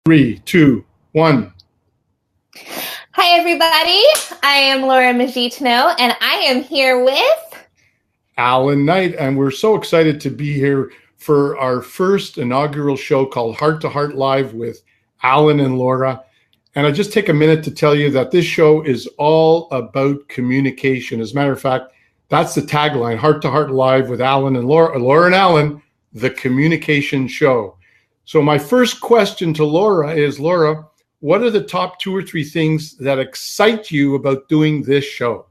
Three, two, one. Hi, everybody. I am Laura Magitano, and I am here with Alan Knight, and we're so excited to be here for our first inaugural show called Heart to Heart Live with Alan and Laura. And I just take a minute to tell you that this show is all about communication. As a matter of fact, that's the tagline, Heart to Heart Live with Alan and Laura and Alan, the communication show. So my first question to Laura is, Laura, what are the top 2 or 3 things that excite you about doing this show?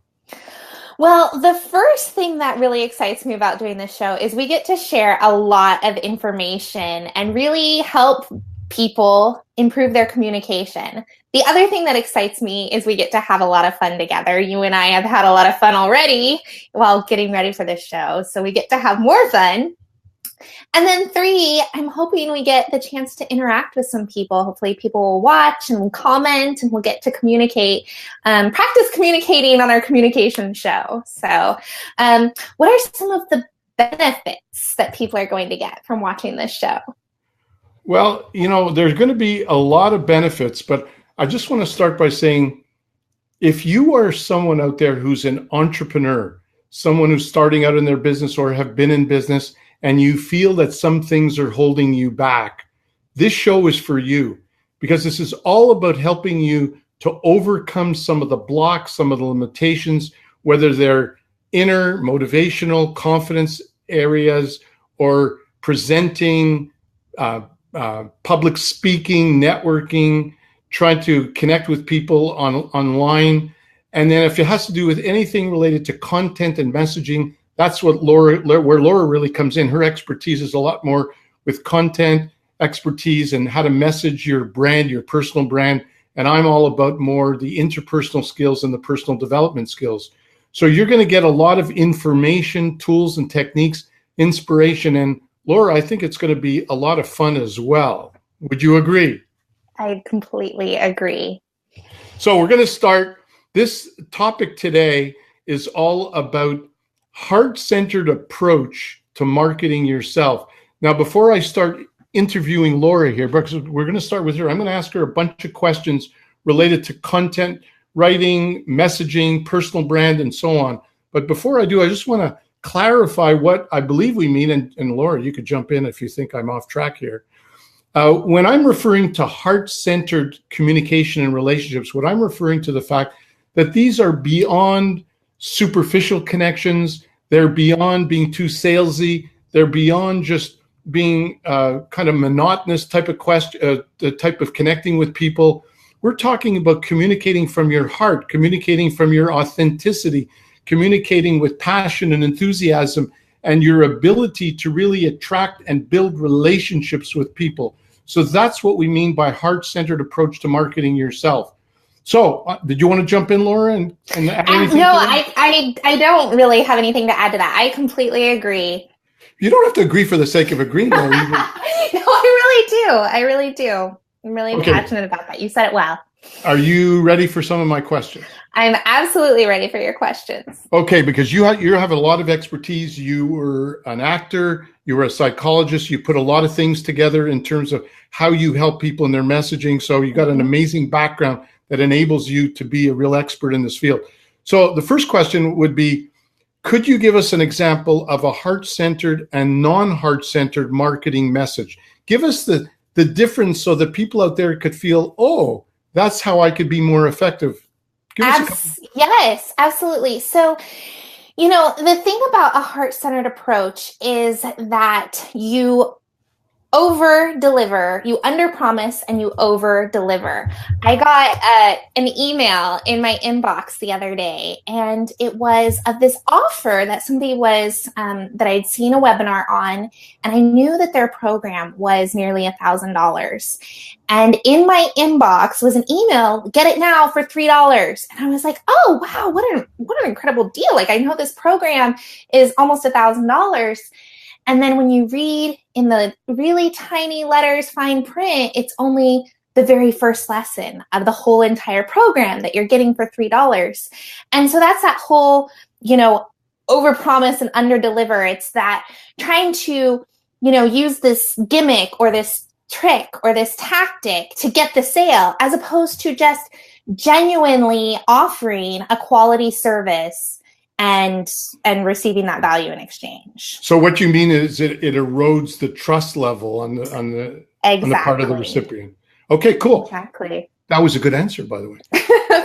Well, the first thing that really excites me about doing this show is we get to share a lot of information and really help people improve their communication. The other thing that excites me is we get to have a lot of fun together. You and I have had a lot of fun already while getting ready for this show, so we get to have more fun. And then 3, I'm hoping we get the chance to interact with some people. Hopefully people will watch and comment and we'll get to communicate, practice communicating on our communication show. So what are some of the benefits that people are going to get from watching this show? Well, there's going to be a lot of benefits, but I just want to start by saying, if you are someone out there who's an entrepreneur, someone who's starting out in their business or have been in business, and you feel that some things are holding you back, this show is for you, because this is all about helping you to overcome some of the blocks, some of the limitations, whether they're inner motivational confidence areas or presenting, public speaking, networking, trying to connect with people online. And then if it has to do with anything related to content and messaging, that's what where Laura really comes in. Her expertise is a lot more with content expertise and how to message your brand, your personal brand. And I'm all about more the interpersonal skills and the personal development skills. So you're going to get a lot of information, tools and techniques, inspiration. And Laura, I think it's going to be a lot of fun as well. Would you agree? I completely agree. So we're going to start. This topic today is all about heart-centered approach to marketing yourself. Now, before I start interviewing Laura here, because we're going to start with her, I'm going to ask her a bunch of questions related to content, writing, messaging, personal brand, and so on. But before I do, I just want to clarify what I believe we mean. And Laura, you could jump in if you think I'm off track here. When I'm referring to heart-centered communication and relationships, what I'm referring to the fact that these are beyond superficial connections. They're beyond being too salesy. They're beyond just being kind of monotonous type of the type of connecting with people. We're talking about communicating from your heart, communicating from your authenticity, communicating with passion and enthusiasm, and your ability to really attract and build relationships with people. So that's what we mean by heart-centered approach to marketing yourself. So, did you want to jump in, Laura, and add anything? No, I don't really have anything to add to that. I completely agree. You don't have to agree for the sake of agreeing, Laura. No, I really do. I'm really passionate about that. You said it well. Are you ready for some of my questions? I'm absolutely ready for your questions. Okay, because you have a lot of expertise. You were an actor. You were a psychologist. You put a lot of things together in terms of how you help people in their messaging. So you got an amazing background that enables you to be a real expert in this field. So the first question would be, could you give us an example of a heart-centered and non-heart-centered marketing message? Give us the difference so that people out there could feel, oh, that's how I could be more effective. Yes, absolutely. So, the thing about a heart-centered approach is that you over-deliver, you under-promise, and you over-deliver. I got an email in my inbox the other day, and it was of this offer that somebody was, that I'd seen a webinar on, and I knew that their program was nearly $1,000. And in my inbox was an email, get it now for $3. And I was like, oh, wow, what an incredible deal. Like, I know this program is almost $1,000. And then when you read in the really tiny letters, fine print, it's only the very first lesson of the whole entire program that you're getting for $3. And so that's that whole, overpromise and underdeliver. It's that trying to, use this gimmick or this trick or this tactic to get the sale, as opposed to just genuinely offering a quality service and receiving that value in exchange. So what you mean is it erodes the trust level on the part of the recipient. Okay, cool. Exactly. That was a good answer, by the way.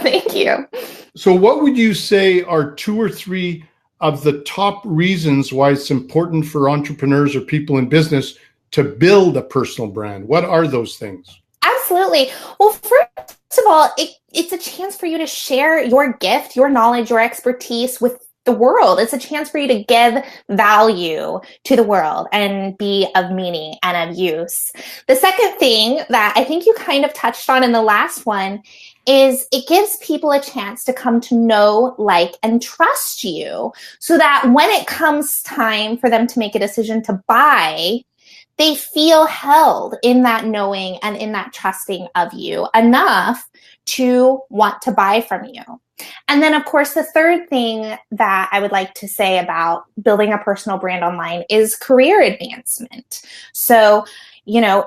Thank you. So what would you say are 2 or 3 of the top reasons why it's important for entrepreneurs or people in business to build a personal brand? What are those things? Absolutely. Well, first of all, it's a chance for you to share your gift, your knowledge, your expertise with the world. It's a chance for you to give value to the world and be of meaning and of use. The second thing that I think you kind of touched on in the last one is it gives people a chance to come to know, like, and trust you, so that when it comes time for them to make a decision to buy, they feel held in that knowing and in that trusting of you enough to want to buy from you. And then, of course, the third thing that I would like to say about building a personal brand online is career advancement. So,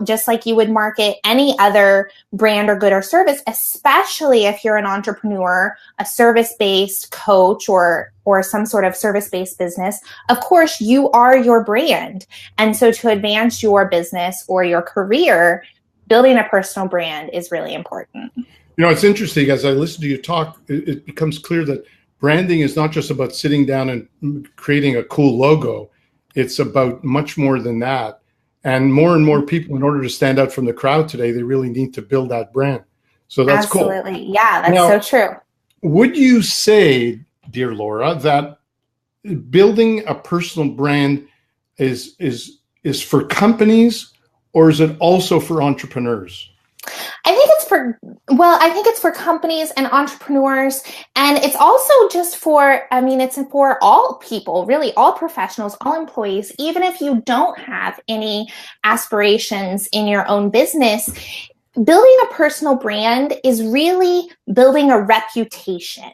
just like you would market any other brand or good or service, especially if you're an entrepreneur, a service-based coach, or some sort of service-based business, of course, you are your brand. And so to advance your business or your career, building a personal brand is really important. It's interesting. As I listen to you talk, it becomes clear that branding is not just about sitting down and creating a cool logo. It's about much more than that. And more people, in order to stand out from the crowd today, they really need to build that brand. So that's cool. Absolutely. Yeah, that's so true. Would you say, dear Laura, that building a personal brand is for companies, or is it also for entrepreneurs? I think it's for companies and entrepreneurs, and it's also just it's for all people, really, all professionals, all employees. Even if you don't have any aspirations in your own business, building a personal brand is really building a reputation.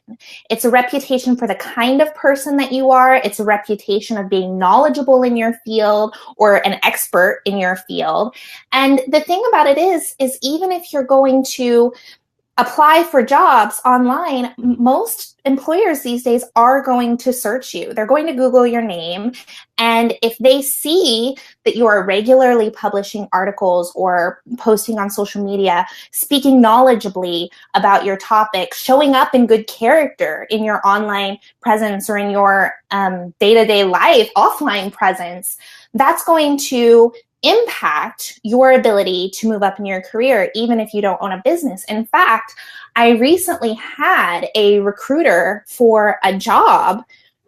It's a reputation for the kind of person that you are. It's a reputation of being knowledgeable in your field or an expert in your field. And the thing about it is even if you're going to apply for jobs online, most employers these days are going to search you. They're going to Google your name. And if they see that you are regularly publishing articles or posting on social media, speaking knowledgeably about your topic, showing up in good character in your online presence or in your day-to-day life, offline presence, that's going to impact your ability to move up in your career, even if you don't own a business. In fact, I recently had a recruiter for a job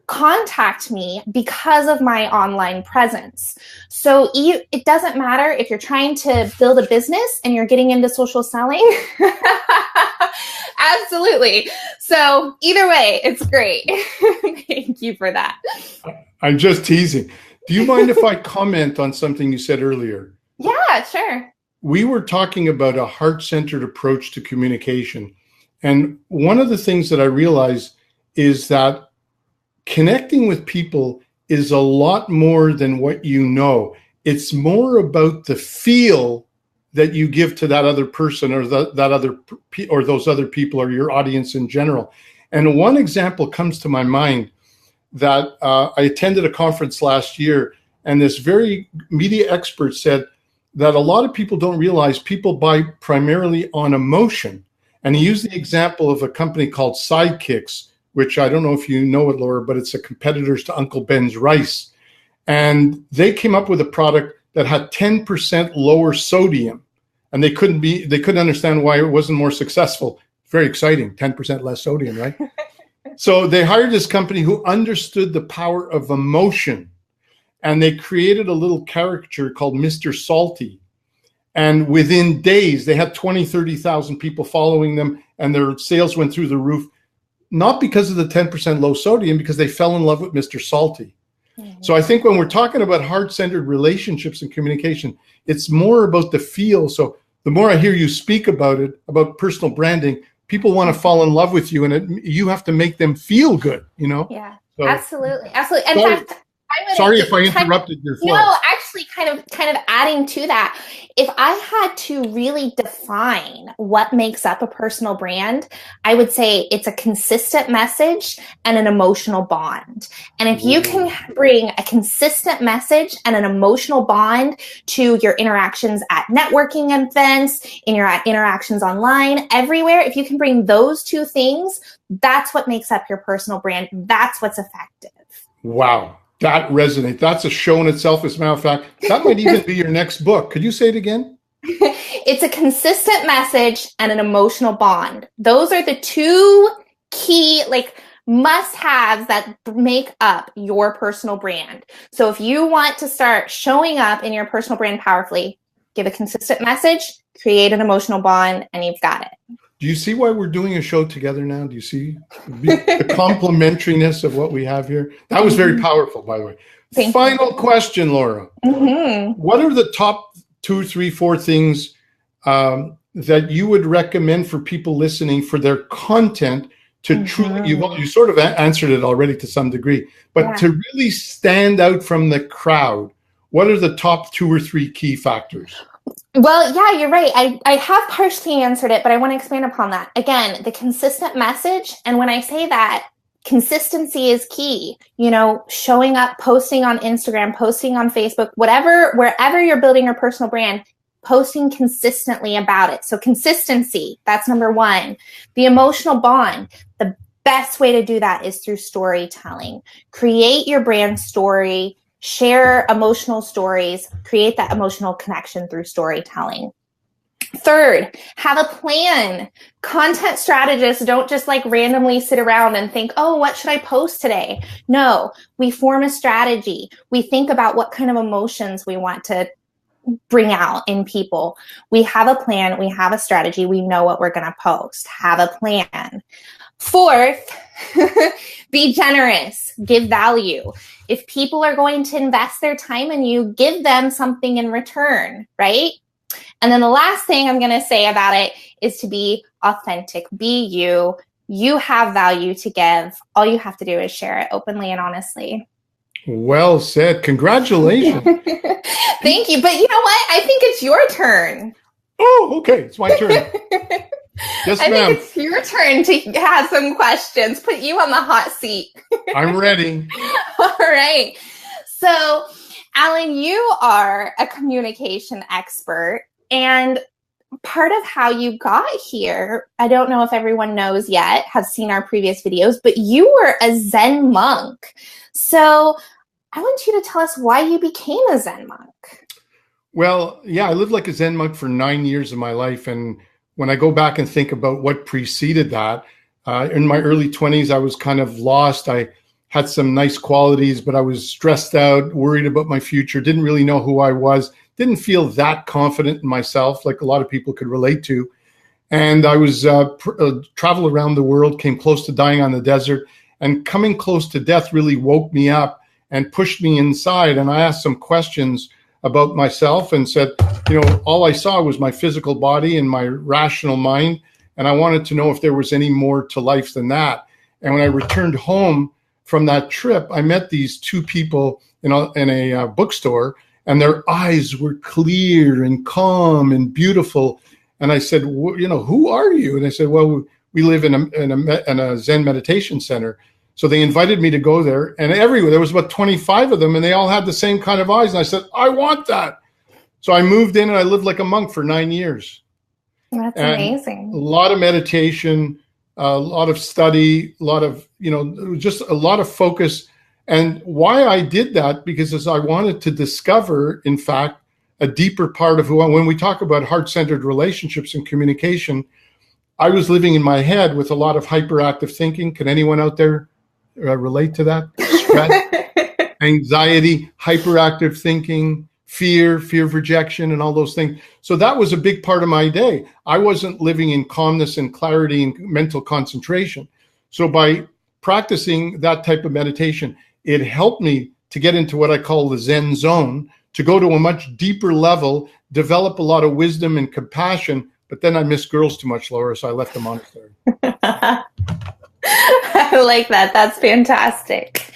contact me because of my online presence. So it doesn't matter if you're trying to build a business and you're getting into social selling. Absolutely. So either way, it's great. Thank you for that. I'm just teasing. Do you mind if I comment on something you said earlier? Yeah, sure. We were talking about a heart-centered approach to communication. And one of the things that I realized is that connecting with people is a lot more than what you know. It's more about the feel that you give to that other person or those other people or your audience in general. And one example comes to my mind that I attended a conference last year, and this very media expert said that a lot of people don't realize people buy primarily on emotion. And he used the example of a company called Sidekicks, which I don't know if you know it, Laura, but it's a competitors to Uncle Ben's Rice. And they came up with a product that had 10% lower sodium, and they couldn't understand why it wasn't more successful. Very exciting, 10% less sodium, right? So they hired this company who understood the power of emotion, and they created a little caricature called Mr. Salty. And within days, they had 20, 30,000 people following them, and their sales went through the roof, not because of the 10% low sodium, because they fell in love with Mr. Salty. Mm-hmm. So I think when we're talking about heart-centered relationships and communication, it's more about the feel. So the more I hear you speak about it, about personal branding, people want to fall in love with you, and you have to make them feel good, Yeah, so, absolutely. In fact, Sorry if I interrupted your flow. No, actually kind of adding to that. If I had to really define what makes up a personal brand, I would say it's a consistent message and an emotional bond. And if you can bring a consistent message and an emotional bond to your interactions at networking events, in your interactions online, everywhere, if you can bring those two things, that's what makes up your personal brand. That's what's effective. Wow. That resonates. That's a show in itself, as a matter of fact. That might even be your next book. Could you say it again? It's a consistent message and an emotional bond. Those are the two key, must-haves that make up your personal brand. So if you want to start showing up in your personal brand powerfully, give a consistent message, create an emotional bond, and you've got it. Do you see why we're doing a show together now? Do you see the complementariness of what we have here? That was very powerful, by the way. Final question, Laura. What are the top 2, 3, 4 things that you would recommend for people listening for their content to truly, you sort of answered it already to some degree, but to really stand out from the crowd, what are the top 2 or 3 key factors? Well, yeah, you're right. I have partially answered it, but I want to expand upon that. Again, the consistent message. And when I say that, consistency is key. Showing up, posting on Instagram, posting on Facebook, wherever you're building your personal brand, posting consistently about it. So consistency, that's number 1. The emotional bond. The best way to do that is through storytelling. Create your brand story. Share emotional stories, create that emotional connection through storytelling. 3rd, have a plan. Content strategists don't just randomly sit around and think, oh, what should I post today? No, we form a strategy. We think about what kind of emotions we want to bring out in people. We have a plan. We have a strategy. We know what we're going to post. Have a plan. 4th, be generous, give value. If people are going to invest their time in you, give them something in return, right? And then the last thing I'm going to say about it is to be authentic, be you. You have value to give. All you have to do is share it openly and honestly. Well said. Congratulations. Thank you. But you know what? I think it's your turn. Oh, okay. It's my turn. Yes, I ma'am. think it's your turn to have some questions. Put you on the hot seat. I'm ready. All right. So, Alan, you are a communication expert, and part of how you got here, I don't know if everyone knows yet, have seen our previous videos, but you were a Zen monk. So I want you to tell us why you became a Zen monk. Well, yeah, I lived like a Zen monk for 9 years of my life. And when I go back and think about what preceded that, in my early 20s, I was kind of lost. I had some nice qualities, but I was stressed out, worried about my future, didn't really know who I was, didn't feel that confident in myself, like a lot of people could relate to. And I was travel around the world, came close to dying on the desert, and coming close to death really woke me up and pushed me inside. And I asked some questions about myself and said, all I saw was my physical body and my rational mind. And I wanted to know if there was any more to life than that. And when I returned home from that trip, I met these 2 people in a bookstore, and their eyes were clear and calm and beautiful. And I said, who are you? And they said, well, we live in a Zen meditation center. So they invited me to go there, and everywhere, there was about 25 of them, and they all had the same kind of eyes. And I said, I want that. So I moved in and I lived like a monk for 9 years. That's amazing. A lot of meditation, a lot of study, a lot of, just a lot of focus. And why I did that, because as I wanted to discover, in fact, a deeper part of when we talk about heart-centered relationships and communication, I was living in my head with a lot of hyperactive thinking. Can anyone out there relate to that? Stress, anxiety, hyperactive thinking, fear of rejection, and all those things. So that was a big part of my day. I wasn't living in calmness and clarity and mental concentration. So by practicing that type of meditation, it helped me to get into what I call the Zen zone, to go to a much deeper level, develop a lot of wisdom and compassion. But then I missed girls too much, Laura, so I left the monastery. I like that. That's fantastic.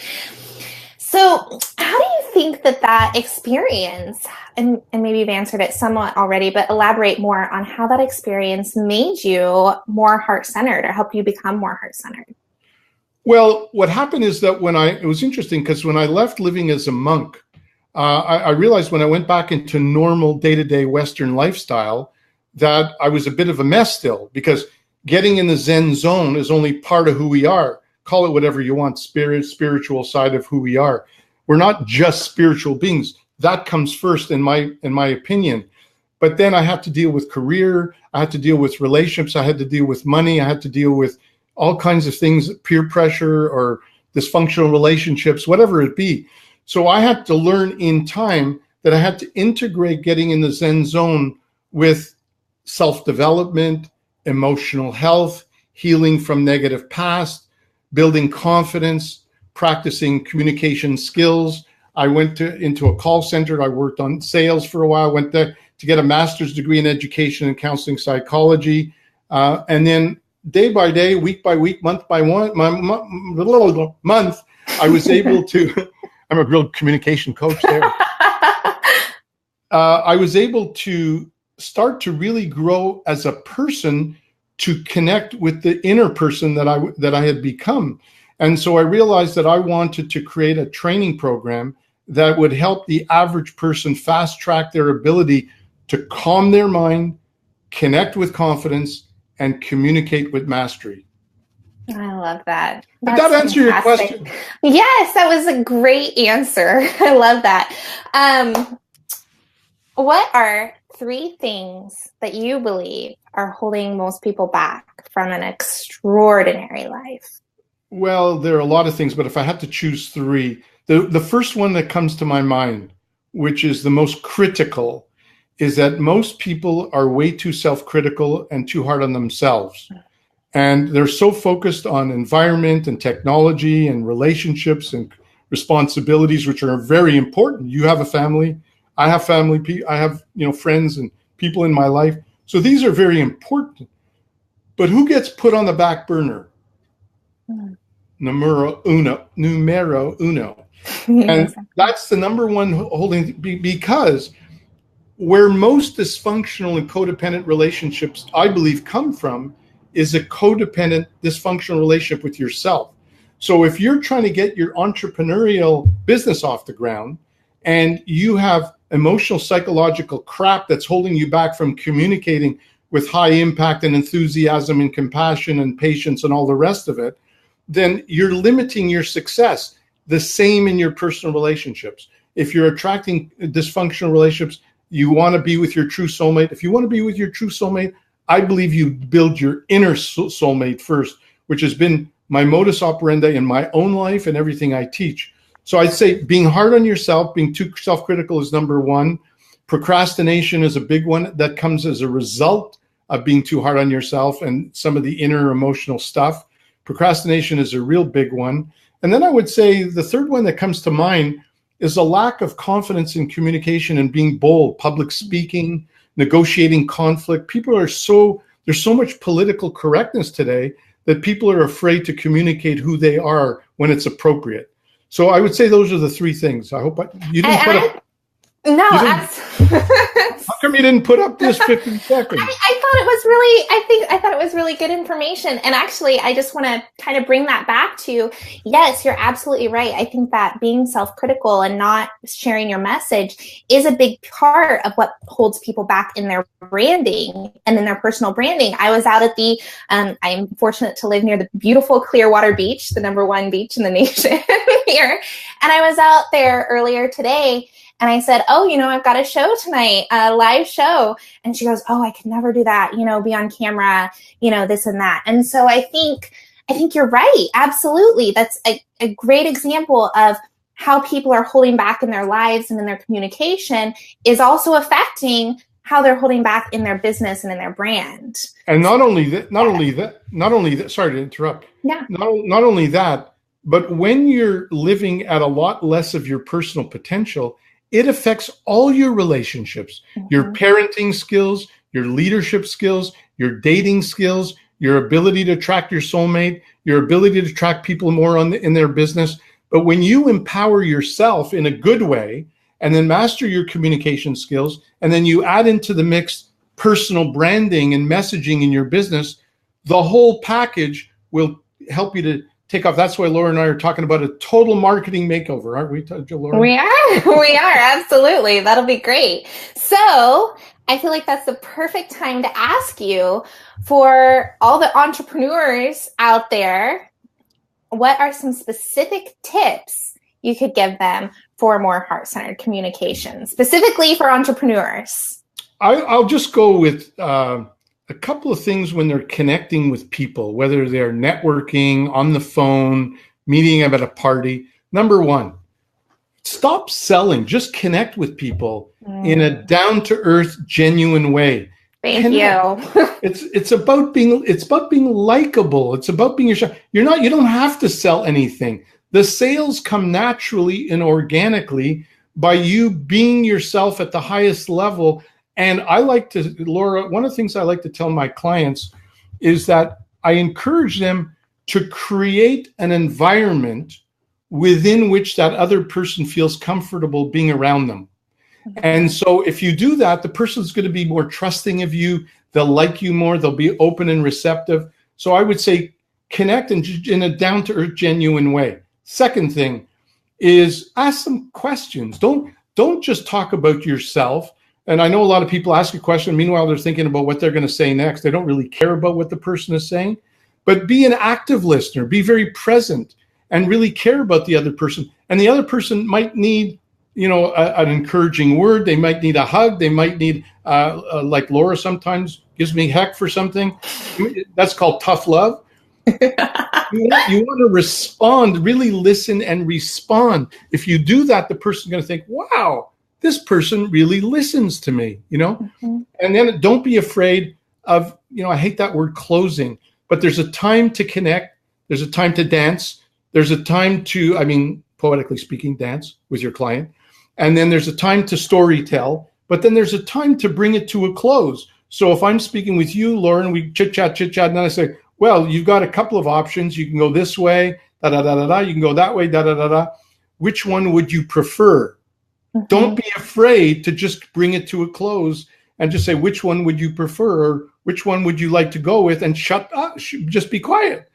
So So, how do you think that experience, and maybe you've answered it somewhat already, but elaborate more on how that experience made you more heart-centered or helped you become more heart-centered? Well, what happened is that it was interesting because when I left living as a monk, I realized when I went back into normal day-to-day Western lifestyle that I was a bit of a mess still, because getting in the Zen zone is only part of who we are. Call it whatever you want, spiritual side of who we are. We're not just spiritual beings. That comes first in my opinion. But then I have to deal with career, I had to deal with relationships, I had to deal with money, I had to deal with all kinds of things, peer pressure or dysfunctional relationships, whatever it be. So I had to learn in time that I had to integrate getting in the Zen zone with self-development, emotional health, healing from negative past, building confidence, practicing communication skills. I went into a call center. I worked on sales for a while, went there to get a master's degree in education and counseling psychology. And then day by day, week by week, month by month, I was able to, I'm a real communication coach there. I was able to start to really grow as a person to connect with the inner person that I had become. And so I realized that I wanted to create a training program that would help the average person fast track their ability to calm their mind, connect with confidence, and communicate with mastery. I love that. Did that answer your question? Yes, that was a great answer. I love that. What are 3 things that you believe are holding most people back from an extraordinary life? Well, there are a lot of things, but if I had to choose 3, the first one that comes to my mind, which is the most critical, is that most people are way too self-critical and too hard on themselves. And they're so focused on environment and technology and relationships and responsibilities, which are very important. You have a family, I have family, I have, friends and people in my life. So these are very important. But who gets put on the back burner? Numero uno. And that's the number one holding, because where most dysfunctional and codependent relationships, I believe, come from is a codependent, dysfunctional relationship with yourself. So if you're trying to get your entrepreneurial business off the ground and you have emotional, psychological crap that's holding you back from communicating with high impact and enthusiasm and compassion and patience and all the rest of it, then you're limiting your success. The same in your personal relationships. If you're attracting dysfunctional relationships, you want to be with your true soulmate. If you want to be with your true soulmate, I believe you build your inner soulmate first, which has been my modus operandi in my own life and everything I teach. So I'd say being hard on yourself, being too self-critical is number 1. Procrastination is a big one that comes as a result of being too hard on yourself and some of the inner emotional stuff. Procrastination is a real big one. And then I would say the third one that comes to mind is a lack of confidence in communication and being bold, public speaking, negotiating conflict. There's so much political correctness today that people are afraid to communicate who they are when it's appropriate. So I would say those are the 3 things. I hope you didn't put up. No, how come you didn't put up this 50 seconds? I thought it was really, I thought it was really good information. And actually, I just want to kind of bring that back to, yes, you're absolutely right. I think that being self-critical and not sharing your message is a big part of what holds people back in their branding and in their personal branding. I was out at I'm fortunate to live near the beautiful Clearwater Beach, the #1 beach in the nation here. And I was out there earlier today. And I said, I've got a show tonight, a live show. And she goes, I could never do that, be on camera, this and that. And so I think you're right. Absolutely. That's a great example of how people are holding back in their lives and in their communication is also affecting how they're holding back in their business and in their brand. And not only that, sorry to interrupt. Yeah. Not only that, but when you're living at a lot less of your personal potential, it affects all your relationships, your parenting skills, your leadership skills, your dating skills, your ability to attract your soulmate, your ability to attract people more in their business. But when you empower yourself in a good way and then master your communication skills, and then you add into the mix personal branding and messaging in your business, the whole package will help you to take off. That's why Laura and I are talking about a total marketing makeover, aren't we, Laura? We are, absolutely. That'll be great. So I feel like that's the perfect time to ask you, for all the entrepreneurs out there, what are some specific tips you could give them for more heart-centered communication, specifically for entrepreneurs? I'll just go with a couple of things when they're connecting with people, whether they're networking, on the phone, meeting them at a party. Number one, stop selling. Just connect with people in a down-to-earth, genuine way. Thank you. It's about being likable. It's about being yourself. You don't have to sell anything. The sales come naturally and organically by you being yourself at the highest level. And Laura, one of the things I like to tell my clients is that I encourage them to create an environment within which that other person feels comfortable being around them. And so if you do that, the person's going to be more trusting of you. They'll like you more. They'll be open and receptive. So I would say connect in a down-to-earth, genuine way. Second thing is ask some questions. Don't just talk about yourself. And I know a lot of people ask a question. Meanwhile, they're thinking about what they're going to say next. They don't really care about what the person is saying. But be an active listener. Be very present and really care about the other person. And the other person might need, an encouraging word. They might need a hug. They might need, like Laura sometimes gives me heck for something. That's called tough love. You want to respond, really listen and respond. If you do that, the person's going to think, wow, this person really listens to me, And then don't be afraid of, I hate that word closing, but there's a time to connect. There's a time to dance. There's a time to, poetically speaking, dance with your client. And then there's a time to story tell, but then there's a time to bring it to a close. So if I'm speaking with you, Lauren, we chit chat, and then I say, well, you've got a couple of options. You can go this way, da-da-da-da-da. You can go that way, da-da-da-da. Which one would you prefer? Mm-hmm. Don't be afraid to just bring it to a close and just say, which one would you prefer? Or which one would you like to go with? And shut up, just be quiet.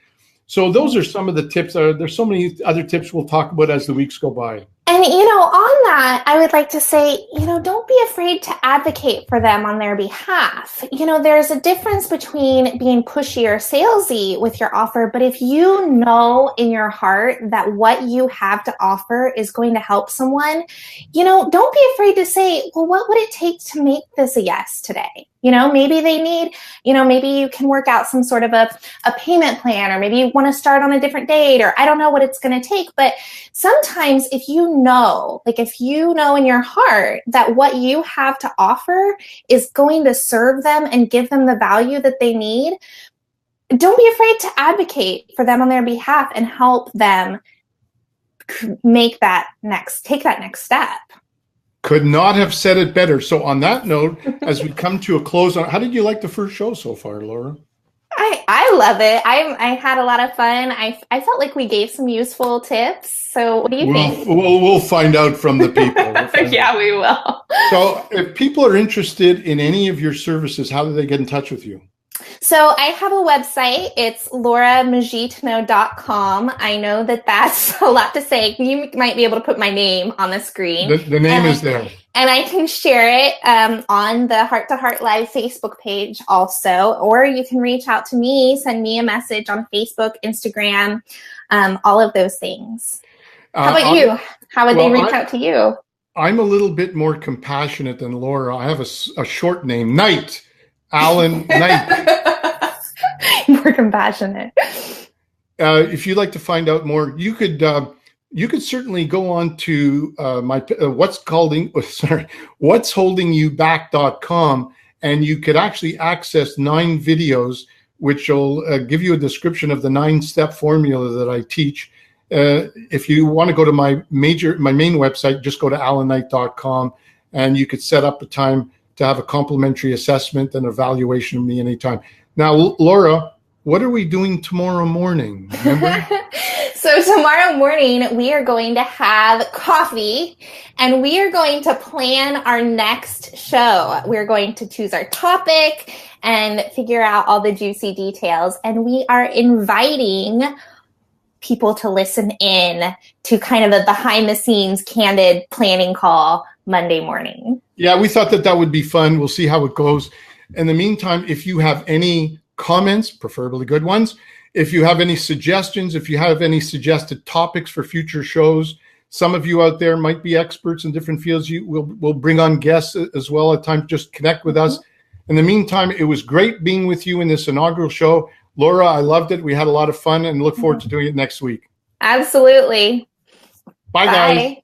So those are some of the tips. There's so many other tips we'll talk about as the weeks go by. And, on that, I would like to say, don't be afraid to advocate for them on their behalf. There's a difference between being pushy or salesy with your offer. But if you know in your heart that what you have to offer is going to help someone, don't be afraid to say, well, what would it take to make this a yes today? Maybe they need, maybe you can work out some sort of a payment plan, or maybe you want to start on a different date, or I don't know what it's going to take. But sometimes if you know in your heart that what you have to offer is going to serve them and give them the value that they need, don't be afraid to advocate for them on their behalf and help them take that next step. Could not have said it better. So on that note, as we come to a close, how did you like the first show so far, Laura? I love it. I had a lot of fun. I felt like we gave some useful tips. So what do you think? We'll find out from the people. Yeah, we will. So if people are interested in any of your services, how do they get in touch with you? So I have a website. It's lauramagitno.com. I know that that's a lot to say. You might be able to put my name on the screen. The name is there. And I can share it on the Heart to Heart Live Facebook page also. Or you can reach out to me, send me a message on Facebook, Instagram, all of those things. How about you? How would they reach out to you? I'm a little bit more compassionate than Laura. I have a short name, Knight. Alan Knight. More compassionate. If you'd like to find out more, you could certainly go on to my what'sholdingyouback.com, and you could actually access 9 videos which will give you a description of the 9-step formula that I teach. If you want to go to my main website, just go to alanknight.com, and you could set up a time to have a complimentary assessment and evaluation of me anytime. Now, Laura, what are we doing tomorrow morning? Remember? So tomorrow morning, we are going to have coffee and we are going to plan our next show. We're going to choose our topic and figure out all the juicy details. And we are inviting people to listen in to kind of a behind the scenes candid planning call Monday morning. Yeah, we thought that would be fun. We'll see how it goes. In the meantime, if you have any comments, preferably good ones, if you have any suggestions, if you have any suggested topics for future shows, some of you out there might be experts in different fields. We'll bring on guests as well at times. Just connect with us. In the meantime, it was great being with you in this inaugural show. Laura, I loved it. We had a lot of fun and look forward to doing it next week. Absolutely. Bye, guys.